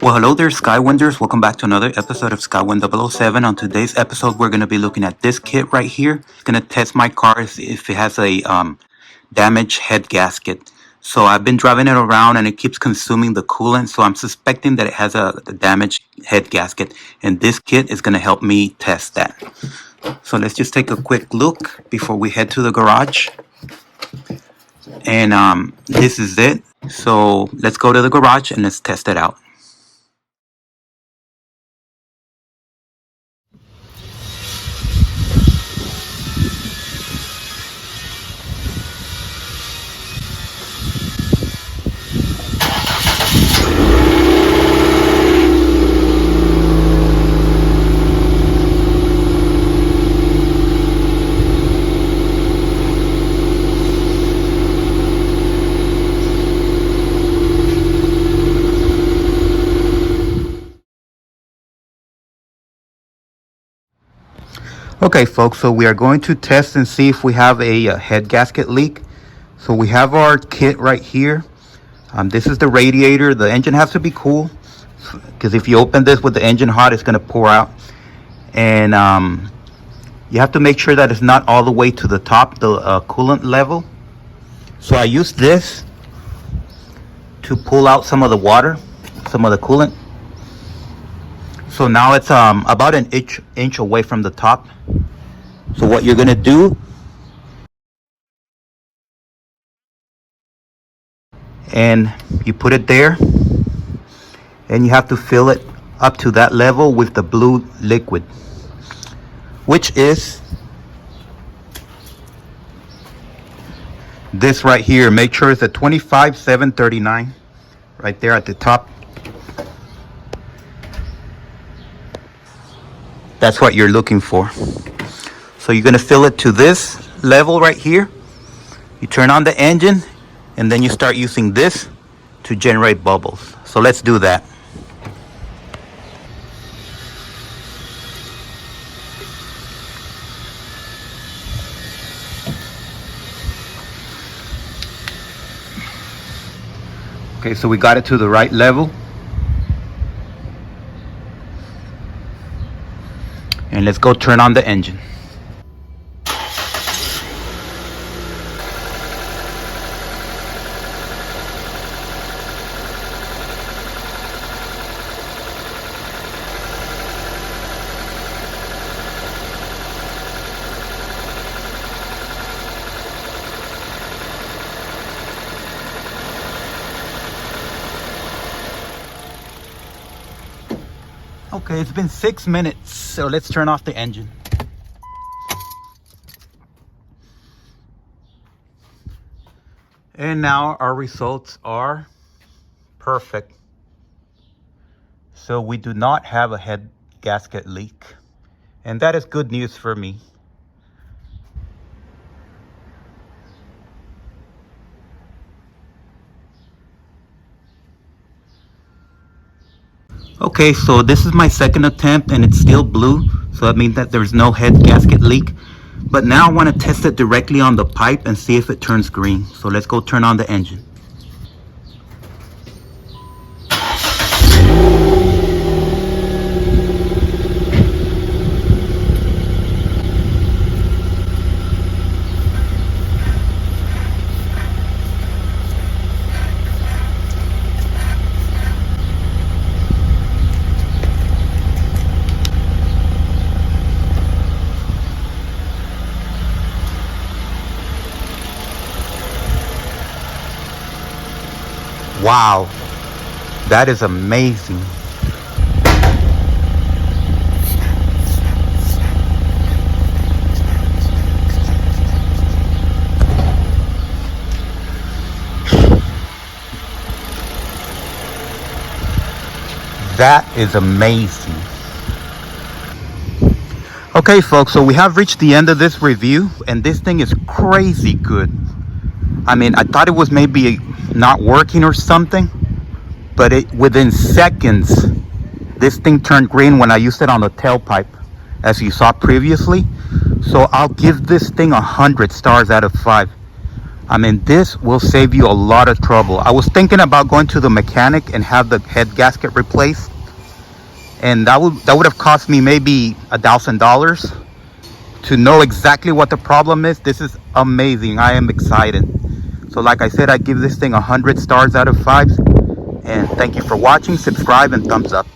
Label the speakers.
Speaker 1: Well, hello there, Skywinders. Welcome back to another episode of Skywind007. On today's episode, we're going to be looking at this kit right here. It's going to test my car if it has a damaged head gasket. So I've been driving it around and it keeps consuming the coolant. So I'm suspecting that it has a damaged head gasket. And this kit is going to help me test that. So let's just take a quick look before we head to the garage. And this is it. So let's go to the garage and let's test it out. Okay, folks, so we are going to test and see if we have a head gasket leak. So we have our kit right here. This is the radiator. The engine has to be cool because if you open this with the engine hot, it's going to pour out. And you have to make sure that it's not all the way to the top, the coolant level. So I use this to pull out some of the water, some of the coolant. So now it's about an inch away from the top. So what you're gonna do, and you put it there, and you have to fill it up to that level with the blue liquid, which is this right here. Make sure it's a 25739 right there at the top. That's what you're looking for. So you're gonna fill it to this level right here. You turn on the engine and then you start using this to generate bubbles. So let's do that. Okay, so we got it to the right level. And let's go turn on the engine. Okay, it's been 6 minutes, so let's turn off the engine. And now our results are perfect. So we do not have a head gasket leak. And that is good news for me. Okay, so this is my second attempt and it's still blue. So that means that there's no head gasket leak. But now I want to test it directly on the pipe and see if it turns green. So let's go turn on the engine. Wow, that is amazing. That is amazing. Okay, folks, so we have reached the end of this review, and this thing is crazy good. I mean, I thought it was maybe not working or something, but within seconds, this thing turned green when I used it on the tailpipe, as you saw previously. So I'll give this thing 100 stars out of 5. I mean, this will save you a lot of trouble. I was thinking about going to the mechanic and have the head gasket replaced, and that would have cost me maybe $1,000 to know exactly what the problem is. This is amazing. I am excited. So like I said, I give this thing 100 stars out of 5. And thank you for watching. Subscribe and thumbs up.